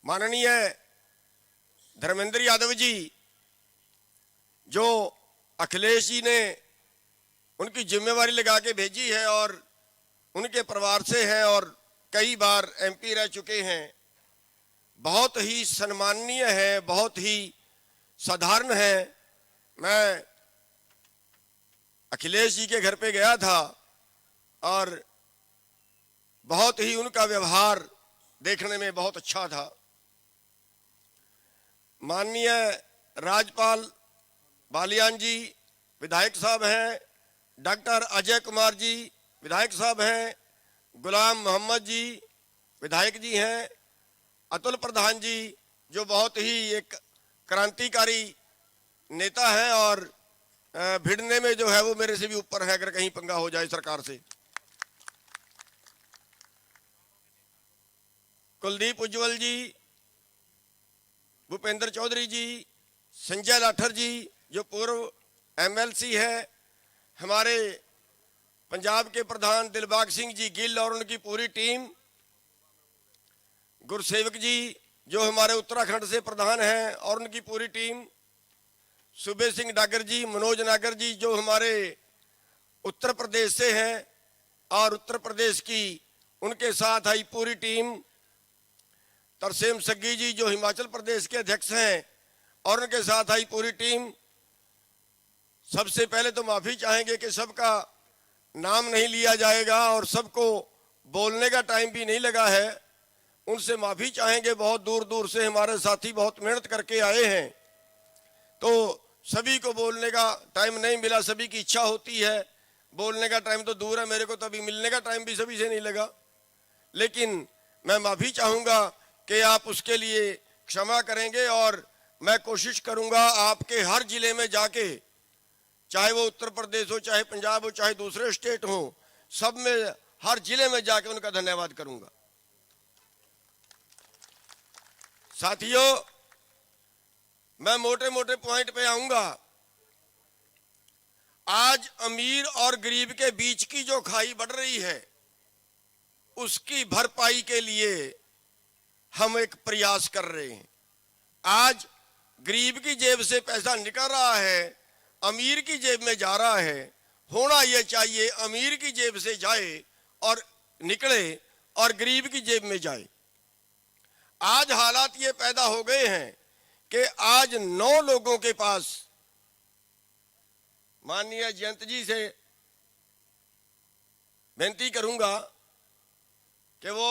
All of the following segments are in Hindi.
माननीय धर्मेंद्र यादव जी जो अखिलेश जी ने उनकी जिम्मेवारी लगा के भेजी है और उनके परिवार से हैं और कई बार एमपी रह चुके हैं, बहुत ही सम्माननीय है, बहुत ही साधारण है। मैं अखिलेश जी के घर पे गया था और बहुत ही उनका व्यवहार देखने में बहुत अच्छा था। माननीय राज्यपाल बालियान जी विधायक साहब हैं, डॉक्टर अजय कुमार जी विधायक साहब हैं, गुलाम मोहम्मद जी विधायक जी हैं, अतुल प्रधान जी जो बहुत ही एक क्रांतिकारी नेता हैं और भिड़ने में जो है वो मेरे से भी ऊपर है अगर कहीं पंगा हो जाए सरकार से, कुलदीप उज्जवल जी, भूपेंद्र चौधरी जी, संजय लाठर जी जो पूर्व एमएलसी है, हमारे पंजाब के प्रधान दिलबाग सिंह जी गिल और उनकी पूरी टीम, गुरसेवक जी जो हमारे उत्तराखंड से प्रधान हैं और उनकी पूरी टीम, सुबे सिंह डागर जी, मनोज नागर जी जो हमारे उत्तर प्रदेश से हैं और उत्तर प्रदेश की उनके साथ आई पूरी टीम, तरसेम सग्गी जी जो हिमाचल प्रदेश के अध्यक्ष हैं और उनके साथ आई पूरी टीम। सबसे पहले तो माफी चाहेंगे कि सबका नाम नहीं लिया जाएगा और सबको बोलने का टाइम भी नहीं लगा है, उनसे माफी चाहेंगे। बहुत दूर दूर से हमारे साथी बहुत मेहनत करके आए हैं तो सभी को बोलने का टाइम नहीं मिला, सभी की इच्छा होती है, बोलने का टाइम तो दूर है, मेरे को तो अभी मिलने का टाइम भी सभी से नहीं लगा, लेकिन मैं माफी चाहूंगा कि आप उसके लिए क्षमा करेंगे और मैं कोशिश करूंगा आपके हर जिले में जाके, चाहे वो उत्तर प्रदेश हो, चाहे पंजाब हो, चाहे दूसरे स्टेट हो, सब में हर जिले में जाके उनका धन्यवाद करूंगा। साथियों, मैं मोटे मोटे पॉइंट पे आऊंगा। आज अमीर और गरीब के बीच की जो खाई बढ़ रही है उसकी भरपाई के लिए हम एक प्रयास कर रहे हैं। आज गरीब की जेब से पैसा निकल रहा है, अमीर की जेब में जा रहा है, होना यह चाहिए अमीर की जेब से जाए और निकले और गरीब की जेब में जाए। आज हालात ये पैदा हो गए हैं कि आज 9 लोगों के पास, माननीय जयंत जी से बेनती करूंगा कि वो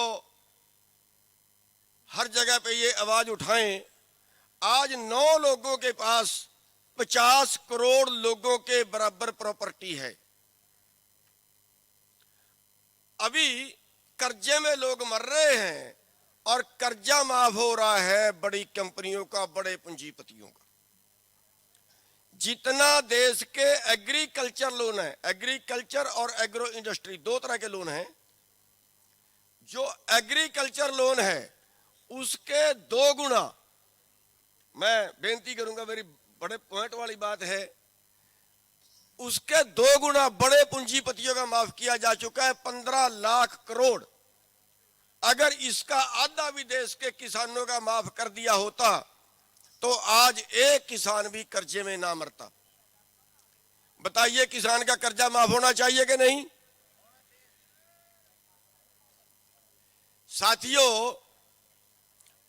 हर जगह पे ये आवाज उठाएं। आज 9 लोगों के पास 50 करोड़ लोगों के बराबर प्रॉपर्टी है। अभी कर्जे में लोग मर रहे हैं और कर्जा माफ हो रहा है बड़ी कंपनियों का, बड़े पूंजीपतियों का। जितना देश के एग्रीकल्चर लोन है, एग्रीकल्चर और एग्रो इंडस्ट्री 2 तरह के लोन हैं, जो एग्रीकल्चर लोन है उसके 2 गुना, मैं बेनती करूंगा, मेरी बड़े पॉइंट वाली बात है, उसके 2 गुना बड़े पूंजीपतियों का माफ किया जा चुका है, 15 लाख करोड़। अगर इसका आधा भी देश के किसानों का माफ कर दिया होता तो आज एक किसान भी कर्जे में ना मरता। बताइए, किसान का कर्जा माफ होना चाहिए कि नहीं? साथियों,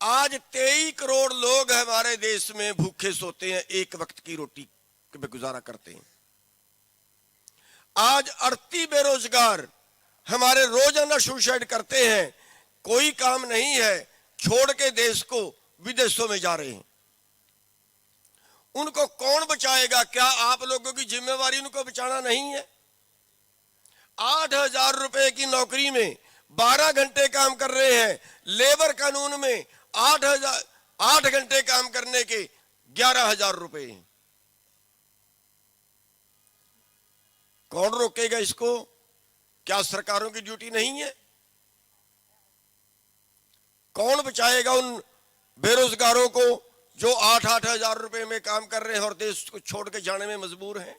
आज 23 करोड़ लोग हमारे देश में भूखे सोते हैं, एक वक्त की रोटी पे गुजारा करते हैं। आज 38 बेरोजगार हमारे रोजाना सुसाइड करते हैं, कोई काम नहीं है, छोड़ के देश को विदेशों में जा रहे हैं। उनको कौन बचाएगा? क्या आप लोगों की जिम्मेवारी उनको बचाना नहीं है? 8,000 रुपए की नौकरी में 12 घंटे काम कर रहे हैं, लेबर कानून में 8 घंटे काम करने के 11,000 रुपए हैं। कौन रोकेगा इसको? क्या सरकारों की ड्यूटी नहीं है? कौन बचाएगा उन बेरोजगारों को जो 8-8 हजार रुपए में काम कर रहे हैं और देश को छोड़ के जाने में मजबूर हैं?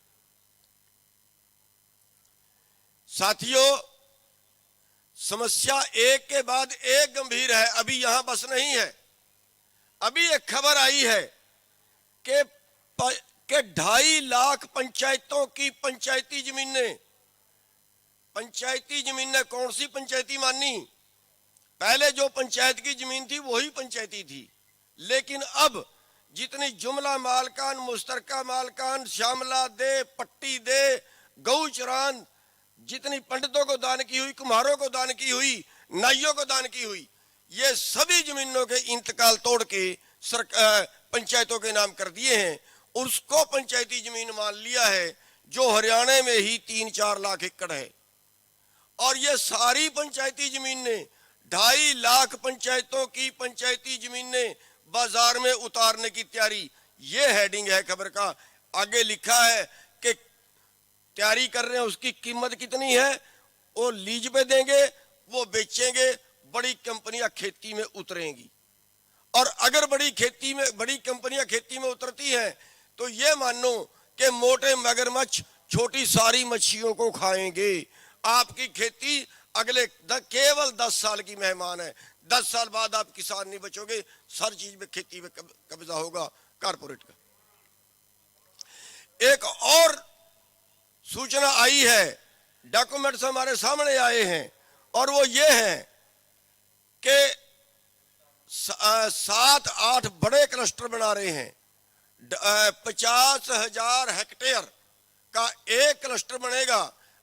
साथियों, समस्या एक के बाद एक गंभीर है, अभी यहां बस नहीं है। अभी एक खबर आई है कि 2.5 लाख पंचायतों की पंचायती जमीनें कौन सी पंचायती मानी? पहले जो पंचायत की जमीन थी वही पंचायती थी, लेकिन अब जितनी जुमला मालकान, मुश्तरका मालकान, श्यामला दे, पट्टी दे, गौचरान, जितनी पंडितों को दान की हुई, कुम्हारों को दान की हुई, नाइयों को दान की हुई, ये सभी जमीनों के इंतकाल तोड़ के पंचायतों के नाम कर दिए हैं। उसको पंचायती जमीन मान लिया है, जो हरियाणा में ही 3-4 लाख एकड़ है। और ये सारी पंचायती जमीनें, 2.5 लाख पंचायतों की पंचायती जमीनें बाजार में उतारने की तैयारी। ये हेडिंग है खबर का। आगे लिखा है कि तैयारी कर रहे हैं, उसकी कीमत कितनी है, वो लीज पे देंगे, वो बेचेंगे, बड़ी कंपनियां खेती में उतरेंगी। और अगर बड़ी कंपनियां खेती में उतरती हैं तो ये मानो कि मोटे मगरमच्छ छोटी सारी मच्छियों को खाएंगे। आपकी खेती अगले केवल 10 साल की मेहमान है। 10 साल बाद आप किसान नहीं बचोगे, हर चीज में खेती में कब्जा होगा कारपोरेट का। एक और सूचना आई है, डॉक्यूमेंट्स हमारे सामने आए हैं, और वो ये है कि 7-8 बड़े क्लस्टर बना रहे हैं। 50,000 हेक्टेयर का एक क्लस्टर बनेगा।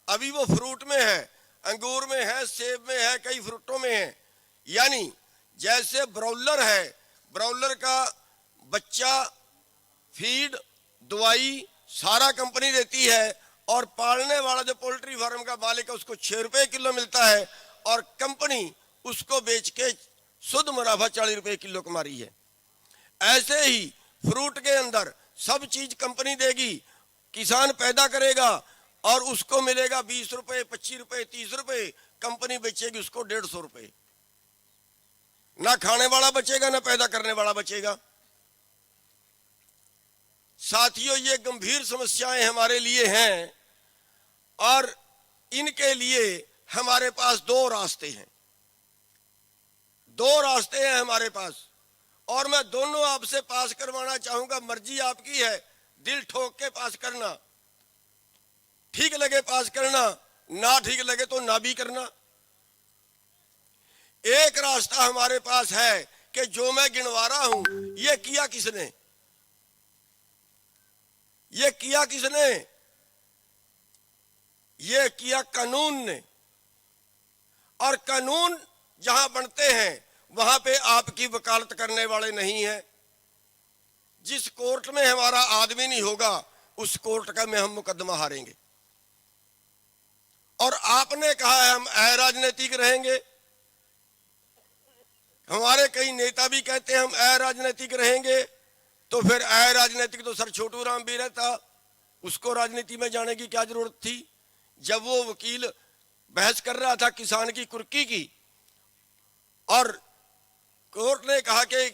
अभी वो फ्रूट में है, अंगूर में है, सेब में है, कई फ्रूटों में है। यानी जैसे ब्रॉयलर है, ब्रॉयलर का बच्चा, फीड, दवाई सारा कंपनी देती है, और पालने वाला जो पोल्ट्री फार्म का मालिक है उसको 6 रुपए किलो मिलता है, और कंपनी उसको बेच के शुद्ध मुनाफा 40 रुपए किलो कमा रही है। ऐसे ही फ्रूट के अंदर सब चीज कंपनी देगी, किसान पैदा करेगा और उसको मिलेगा 20 रुपए, 25 रुपए, 30 रुपए, कंपनी बेचेगी उसको 150 रुपए। ना खाने वाला बचेगा, ना पैदा करने वाला बचेगा। साथियों, ये गंभीर समस्याएं हमारे लिए हैं, और इनके लिए हमारे पास 2 रास्ते हैं। 2 रास्ते हैं हमारे पास, और मैं दोनों आपसे पास करवाना चाहूंगा। मर्जी आपकी है, दिल ठोक के पास करना, ठीक लगे पास करना, ना ठीक लगे तो ना भी करना। एक रास्ता हमारे पास है कि जो मैं गिनवा रहा हूं, ये किया किसने? ये किया किसने? ये किया कानून ने। और कानून जहां बनते हैं वहां पे आपकी वकालत करने वाले नहीं है। जिस कोर्ट में हमारा आदमी नहीं होगा, उस कोर्ट का में हम मुकदमा हारेंगे। और आपने कहा है हम अराजनीतिक रहेंगे, हमारे कई नेता भी कहते हैं हम अराजनीतिक रहेंगे, तो फिर अराजनीतिक तो सर छोटू राम भी रहता, उसको राजनीति में जाने की क्या जरूरत थी? जब वो वकील बहस कर रहा था किसान की कुर्की की, और कोर्ट ने कहा कि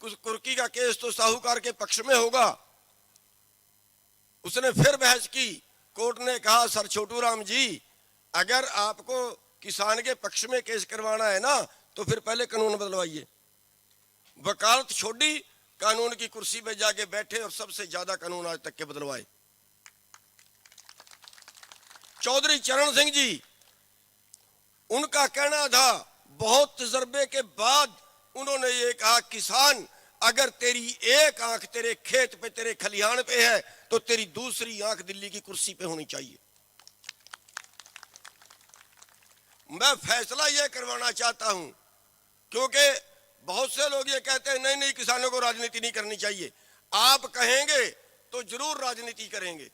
कुर्की का केस तो साहूकार के पक्ष में होगा, उसने फिर बहस की। कोर्ट ने कहा सर छोटू राम जी, अगर आपको किसान के पक्ष में केस करवाना है ना, तो फिर पहले कानून बदलवाइए। वकालत छोड़ी, कानून की कुर्सी पे जाके बैठे, और सबसे ज्यादा कानून आज तक के बदलवाए। चौधरी चरण सिंह जी, उनका कहना था, बहुत तजर्बे के बाद उन्होंने ये कहा, किसान अगर तेरी एक आंख तेरे खेत पे, तेरे खलिहान पे है, तो तेरी दूसरी आंख दिल्ली की कुर्सी पे होनी चाहिए। मैं फैसला यह करवाना चाहता हूं, क्योंकि बहुत से लोग ये कहते हैं नहीं नहीं किसानों को राजनीति नहीं करनी चाहिए। आप कहेंगे तो जरूर राजनीति करेंगे,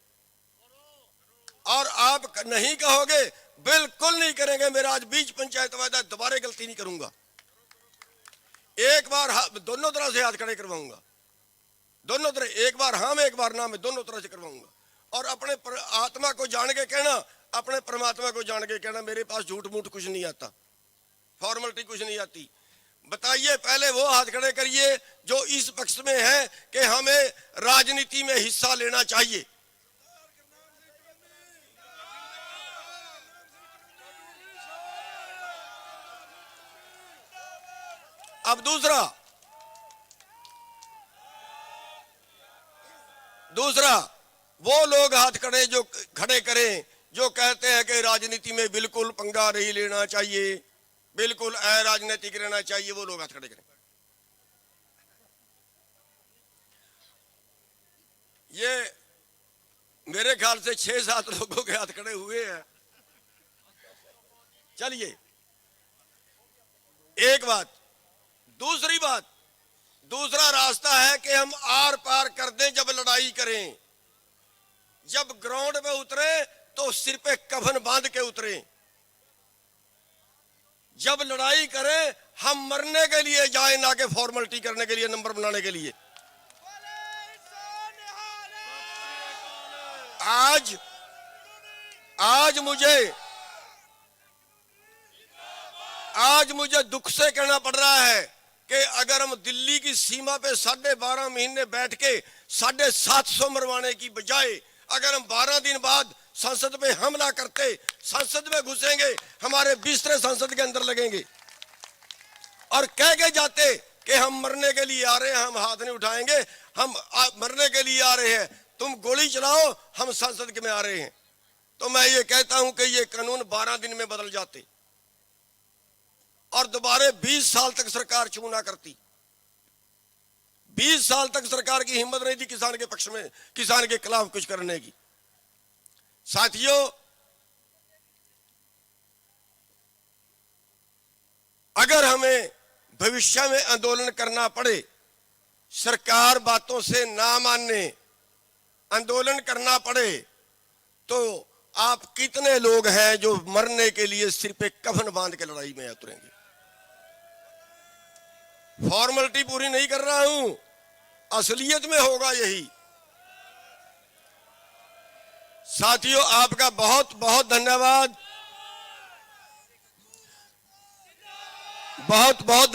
और आप नहीं कहोगे बिल्कुल नहीं करेंगे। मेरा आज बीच पंचायत वादा, दोबारा गलती नहीं करूंगा। एक बार दोनों तरह से हाथ खड़े करवाऊंगा, दोनों तरह, एक बार हाँ में एक बार ना में, दोनों तरह से करवाऊंगा। और अपने आत्मा को जान के कहना, अपने परमात्मा को जान के कहना, मेरे पास झूठ मूठ कुछ नहीं आता, फॉर्मेलिटी कुछ नहीं आती। बताइए, पहले वो हाथ खड़े करिए जो इस पक्ष में है कि हमें राजनीति में हिस्सा लेना चाहिए। अब दूसरा, दूसरा, वो लोग हाथ खड़े करें जो कहते हैं कि राजनीति में बिल्कुल पंगा नहीं लेना चाहिए, बिल्कुल अराजनीतिक रहना चाहिए, वो लोग हाथ खड़े करें। ये मेरे ख्याल से 6-7 लोगों के हाथ खड़े हुए हैं। चलिए, एक बात। दूसरी बात, दूसरा रास्ता है कि हम आर पार कर दें। जब लड़ाई करें, जब ग्राउंड पे उतरे तो सिर पे कफन बांध के उतरे। जब लड़ाई करें हम मरने के लिए जाए, ना कि फॉर्मेलिटी करने के लिए, नंबर बनाने के लिए। आज मुझे दुख से कहना पड़ रहा है कि अगर हम दिल्ली की सीमा पे 12.5 महीने बैठ के 750 मरवाने की बजाय अगर हम 12 दिन बाद संसद पे हमला करते, संसद में घुसेंगे, हमारे बिस्तरे संसद के अंदर लगेंगे और कह के जाते कि हम मरने के लिए आ रहे हैं, हम हाथ नहीं उठाएंगे, हम मरने के लिए आ रहे हैं, तुम गोली चलाओ, हम संसद के में आ रहे हैं। तो मैं ये कहता हूं कि ये कानून 12 दिन में बदल जाते और दोबारा 20 साल तक सरकार चुप ना करती। 20 साल तक सरकार की हिम्मत नहीं थी किसान के पक्ष में, किसान के खिलाफ कुछ करने की। साथियों, अगर हमें भविष्य में आंदोलन करना पड़े, सरकार बातों से ना माने, आंदोलन करना पड़े, तो आप कितने लोग हैं जो मरने के लिए सिर पे कफन बांध के लड़ाई में उतरेंगे? फॉर्मेलिटी पूरी नहीं कर रहा हूं, असलियत में होगा यही। साथियों, आपका बहुत बहुत धन्यवाद, बहुत बहुत धन्यवाद।